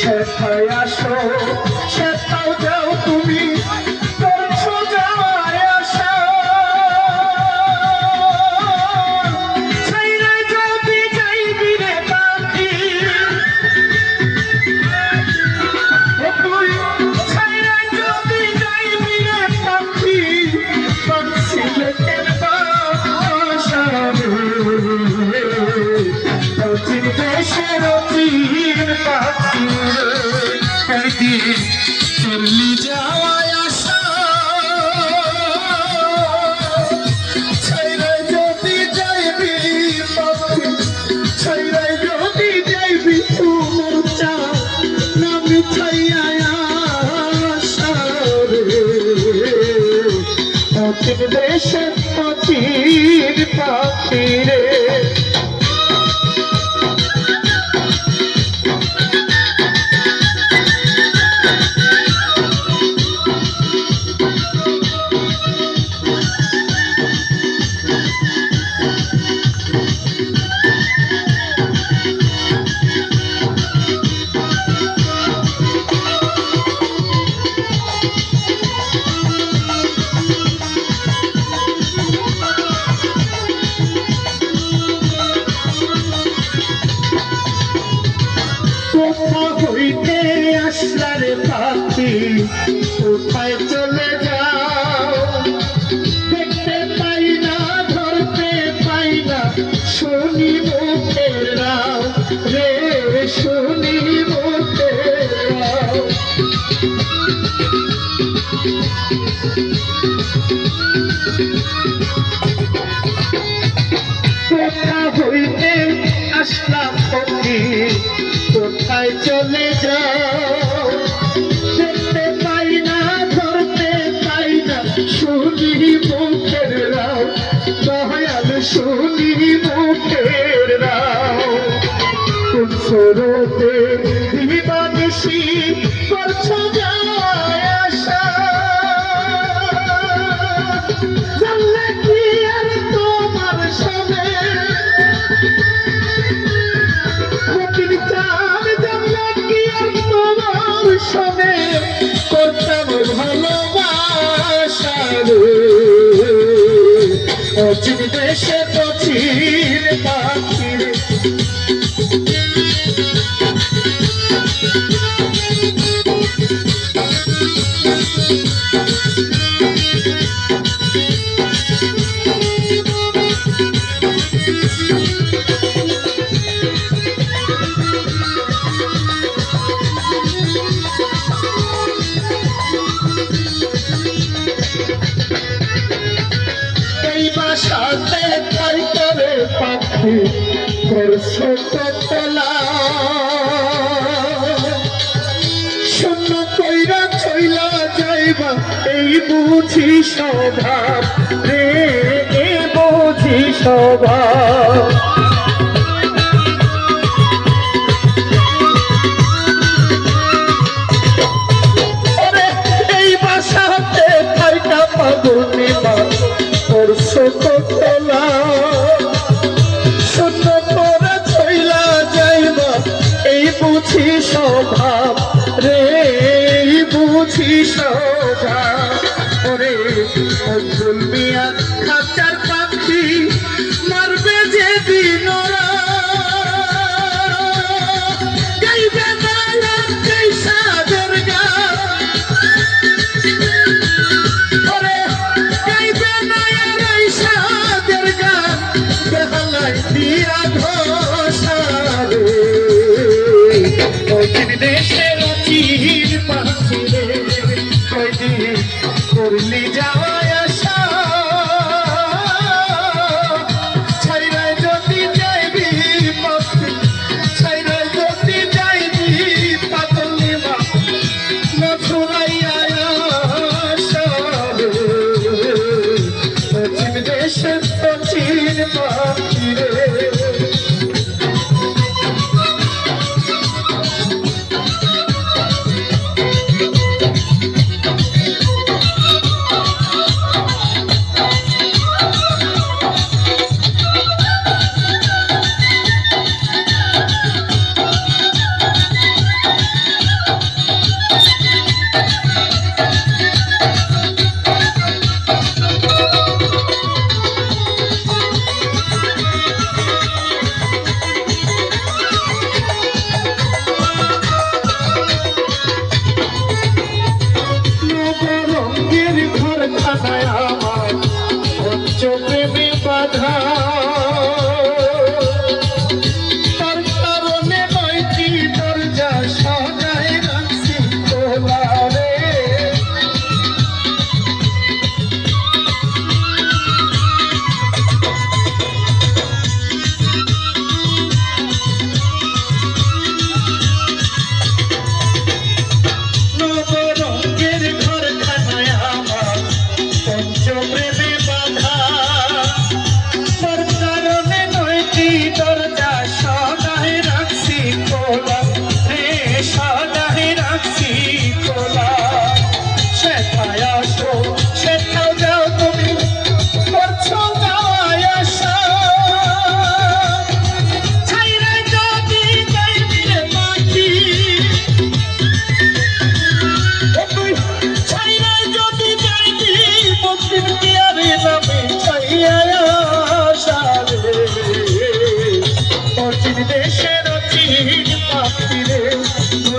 সেথায় আসো সেথাও যাও তুমি করছো যাওয়ায় আসা ছাইরে যদি যাইবি রে পাখি তুই ছাইরে যদি যাইবি রে পাখি পাখিলে বাসা অচিন দেশের অচিন পাখি একদিন চললি যাওয়ায় আসা ছাইরে যদি যাইবি পাখি ছাইরে যদি যাইবি তোমার চা নামি ছাইয়া আসা রে অচিন দেশের অচিন পাখি রে কোথা হইতে আসলারে পাখি কোথায় চলে যাও দেখতে পাই না ধরতে পাই না শুনি মুখের রাও রে শুনি মুখের রাও কোথা হইতে আসলাম পাখি কোথায় চলে যাও দেখতে পাই না ধরতে পাই না শুনি মুখের রাও দয়াল শুনি মুখের রাও কোন স্রোতে দিবানিশি করছো যাওয়ায় আসা জানলে কি আর তোমার সঙ্গে সবে করতাম ভালোবাসা অচিন দেশে অচিন পাখি সাথে তাই করে পাখি করছো তোলা শূন্য কইরা চইলা যাইবা এই বুঝি স্বভাব রে এ বুঝি স্বভাব এই বাসাতে থাইকা পাগল করছো তোলা শূন্য করে চইলা যাইবা এই বুঝি স্বভাব রে এই বুঝি স্বভাব ওরে অব্দুল মিয়া খাঁচার পাখি মারবে যে দিন ওরা গাইবে না এই সাদের গান ওরে গাইবে না এই সাদের গান বেহালায় দিয়া ঘোষা রে অচিন দেশের অচিন পাখি রে কয়দিন করলি যাওয়ায় আসা ছাইরায় যদি যাইবি পাখি ছাইরায় যদি যাইবি পাতলি মা মথুরাইয়া আসা রে অচিন দেশের অচিন পাখি রে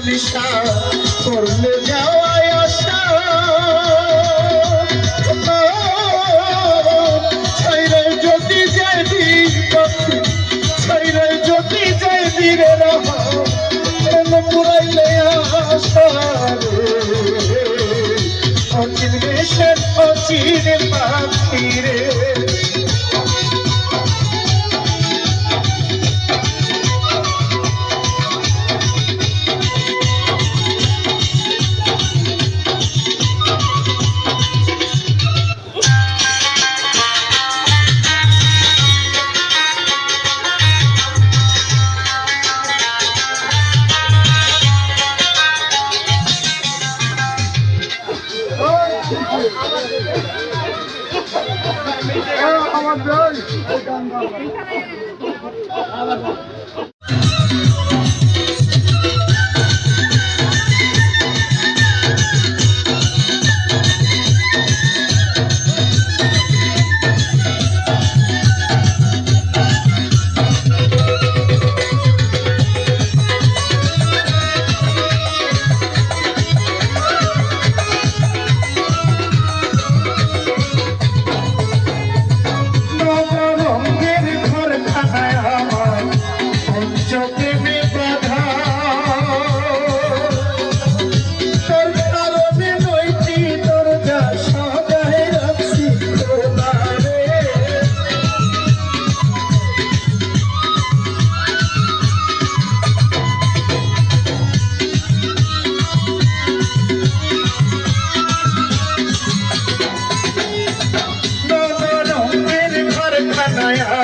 নিশা করলে যাওয়ায় আশা ছাইরে যদি যাই বীর পাখি ছাইরে যদি যাই বীরে রহা কেন পুরাইলে আশা রে অচিন দেশের অচিন পাখি রে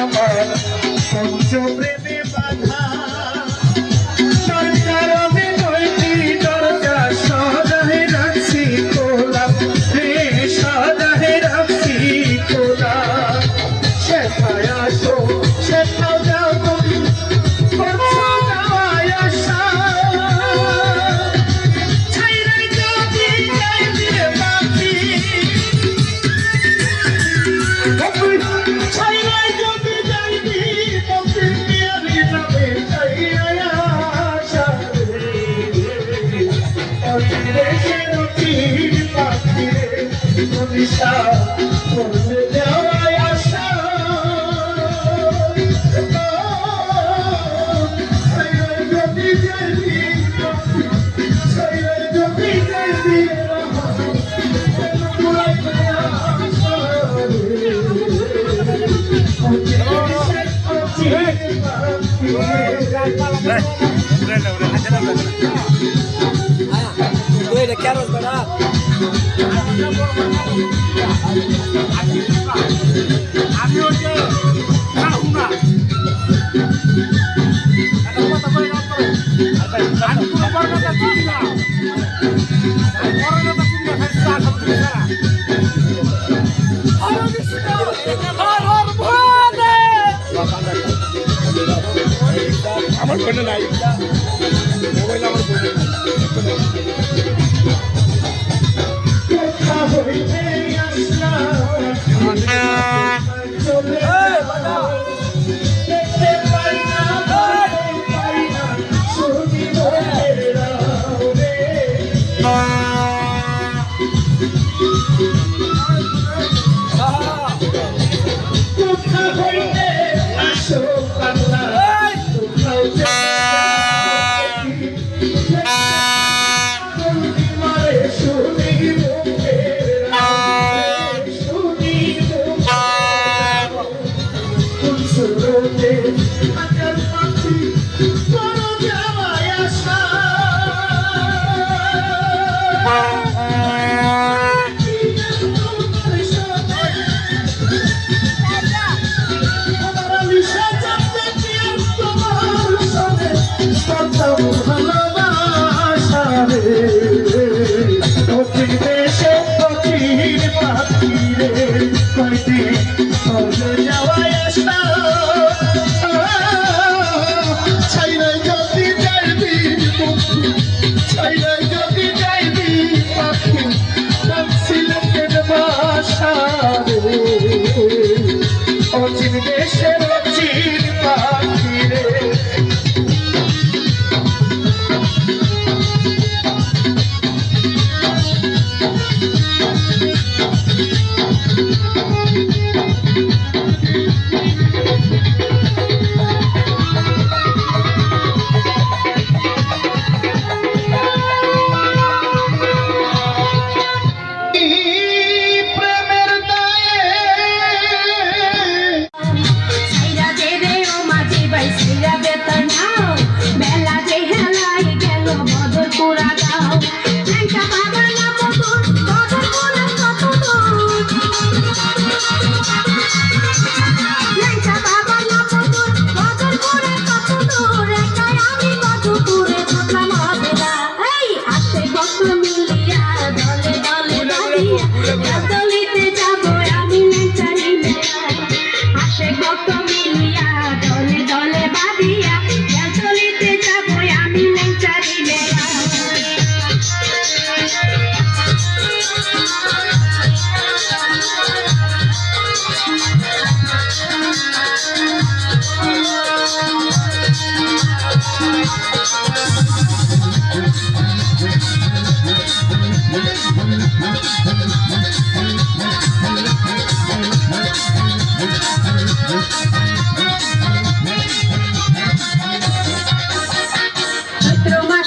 আমার পঞ্চপ্রেমে বাধা তোর কারণে নয়টি দরজা সদাই রাখছি খোলা রে সদাই রাখছি খোলা সেথায় আসো সেথাও যাও তুমি করছো যাওয়ায় আশা ছাইরে যদি যাই দিলে বাকি নিশা করলে যাওয়ায় আশা যদি যাইবি যদি যাইবি Quero esperar. আমার ফোনে নাই মোবাইল আমার ফোনে নাই ভালোবাসা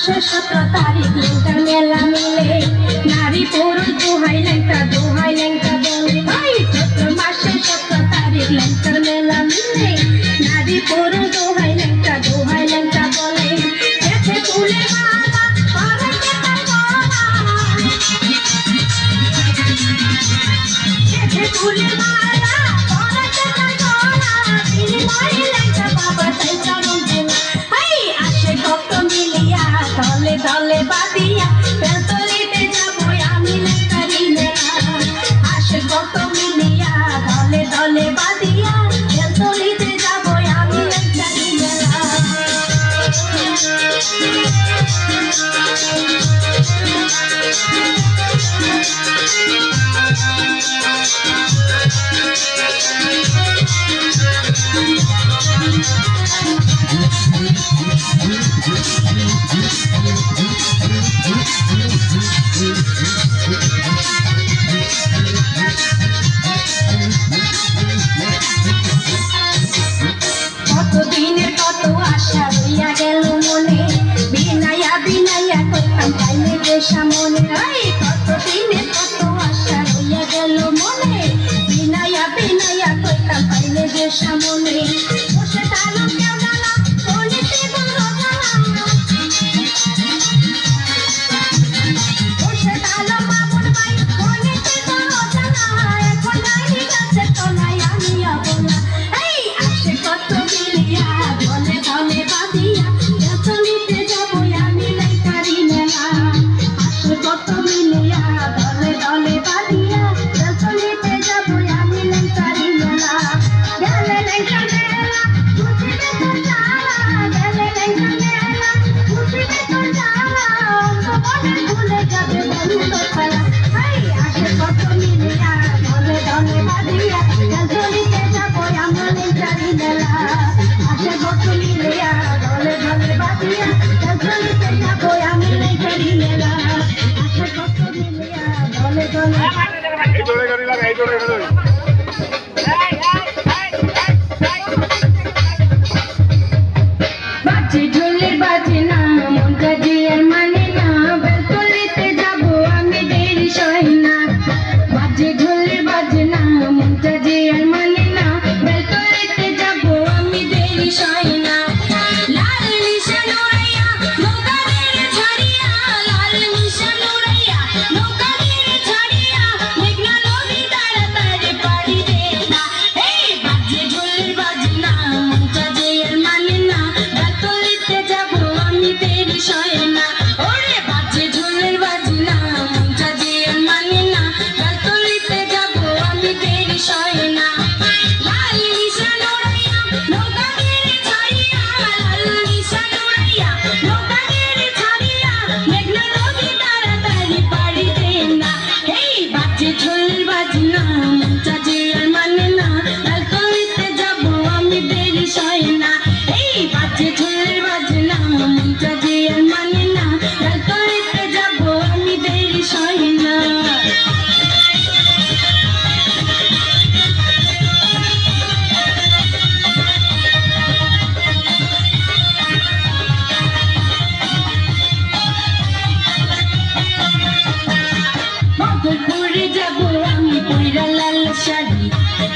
মাসের 17 তারিখ লেংটার মেলা মিলে নারী পুরুষ দোহাই লেংটা বলে ভাই চৈত্র মাসের 17 তারিখ লেংটার মেলা মিলে নারী পুরুষ দোহাই লেংটা বলে এতে ফুলে মালা পরাতে তার গলা এতে ফুলে মালা পরাতে তার গলা তিনি মাই লেংটা বাবা তাই চরণ জেলা হাই আসে কত মিলিয়া দলে দলে বাদিয়া বেলতলিতে যাবো আমি লেংটারি মেলা আসে কত মিলিয়া দলে দলে বাদিয়া বেলতলিতে যাবো আমি লেংটারি মেলা কতদিনের কত আশা রইয়া গেল মনে বিনায়া করতাম পাইলে যে সামনে কতদিনের কত আশা রইয়া গেল মনে বিনায়া করতাম পাইলে যে সামনে বসে তালাম কেউ জ্বালা বলিতে বড় জ্বালা বসে তালাম বাবুর ভাই বলিতে বড় জ্বালা এখন নাই গাছে তলায় আমি অবলা এই আসে কত মিলিয়া দলে দলে বাদিয়া বেলতলিতে যাবো আমি লেংটারি মেলা আসে কত মিলিয়া দলে দলে বাদিয়া বেলতলিতে যাবো আমি লেংটারি মেলা গেলে লেংটা মেলা বুঝিবে তোর জ্বালা গেলে লেংটা মেলা বুঝিবে তোর জ্বালা অন্ত মনে ভুলে যাবে বন্ধু খেলা এই আসে কত মিলিয়া দলে দলে বাদিয়া বেলতলিতে যাবো আমরা লেংটারি মেলা আসে কত মিলিয়া দলে দলে বাদিয়া বেলতলিতে যাবো আমি লেংটারি মেলা আসে কত মিলিয়া দলে দলে এই জোরে গাড়ি লাগা এই জোরে গাড়ি বাজে ঢোলের বাজে না মনটা যে আর মানে না বেলতলিতে যাবো আমি দেরি সয় না বাজে ঢোলের বাজে না মনটা যে আর মানে না বেলতলিতে যাবো আমি দেরি সয় না লাল নিশান উড়াইয়া নৌকাদের ছাড়িয়া লাল নিশান উড়াইয়া নৌকাদের ছাড়িয়া মেঘনা নদী তাড়াতাড়ি পাড়ি দে না এই বাজে ঢোলের বাজে না মনটা যে আর মানে না বেলতলিতে যাবো আমি দেরি সয় না ওরে বাজে ঢোলের বাজে না মনটা যে আর মানে না বেলতলিতে যাবো আমি দেরি সয় না লাল নিশান উড়াইয়া নৌকাদের ছাড়িয়া লাল নিশান উড়াইয়া নৌকাদের ছাড়িয়া মেঘনা নদী তাড়াতাড়ি পাড়ি দে না এই বাজে ঢোলের বাজে না মনটা যে আর মানে না বেলতলিতে যাবো আমি দেরি সয় না এই বাজে ঢোলের বাজে না মনটা যে আর মানে না বেলতলিতে যাবো আমি দেরি সয় না বদরপুরে যাবো আমি পইরা লাল শাড়ি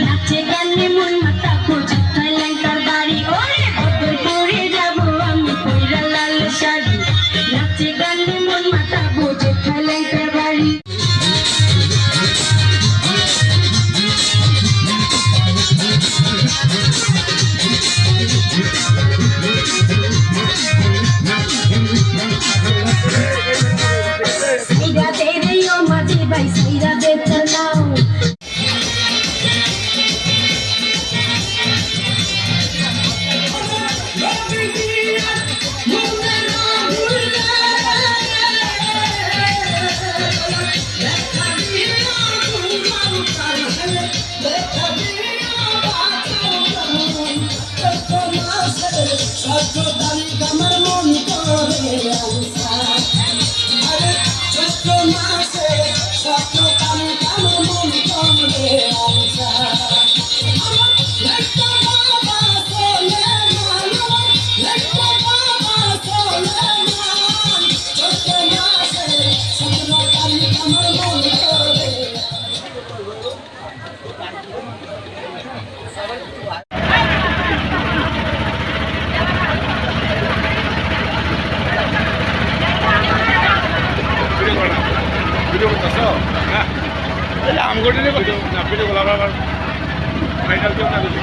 নাচে গানে মন মাতা খোঁজে তাই লেংটার বাড়ি ওরে বদরপুরে যাবো আমি পইরা লাল শাড়ি নাচে গানে মন মাতা খোঁজে তাই লেংটার বাড়ি সাইরা দে রে ও মাঝি ভাই সাইরা দে তোর নাও আমগোটে নিয়ে না পেটে বলা আবার ফাইনাল কেউ না দিতে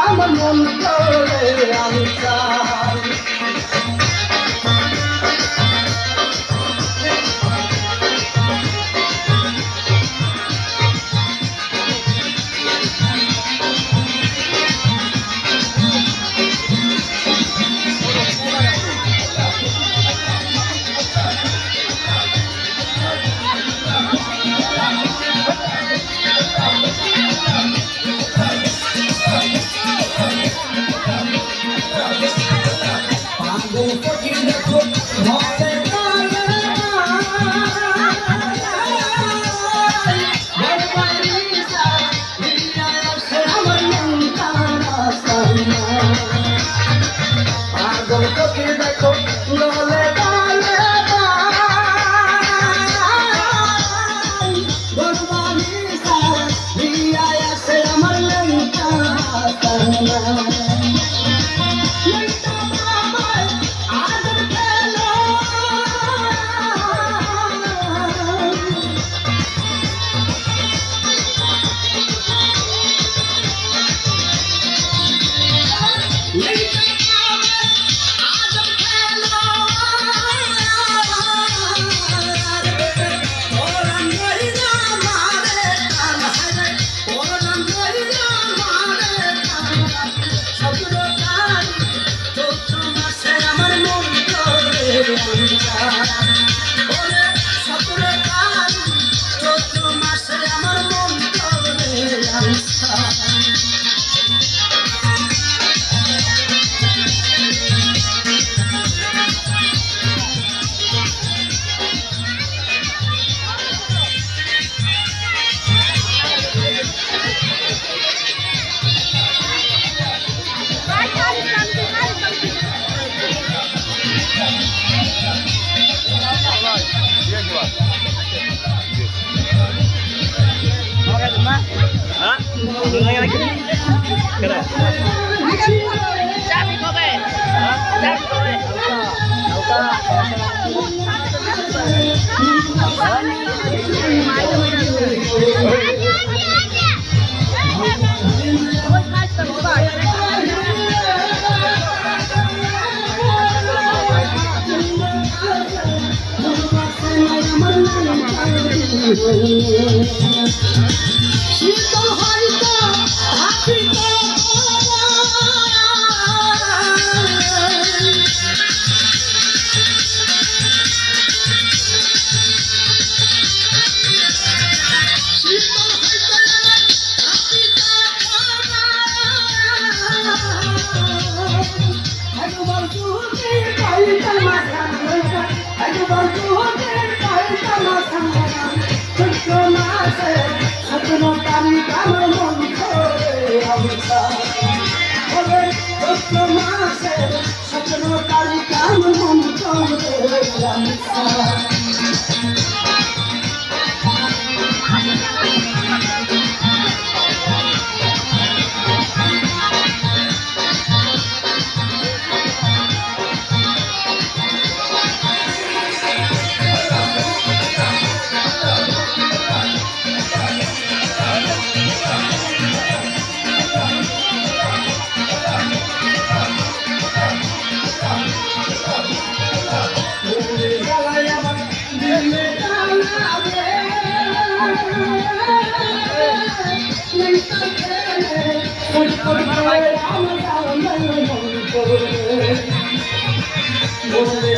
আমার মন করে আমি চাই শীতল হয়তো হাসিত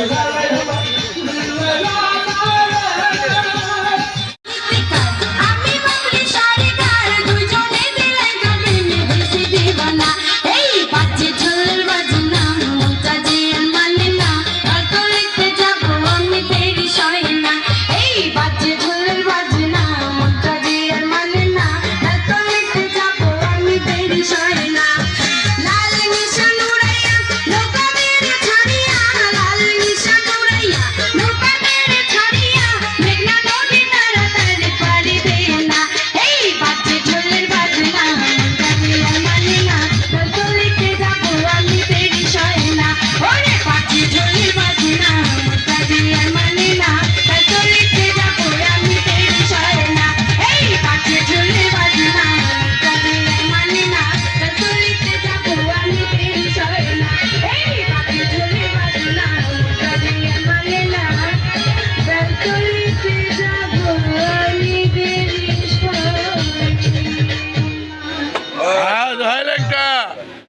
বলে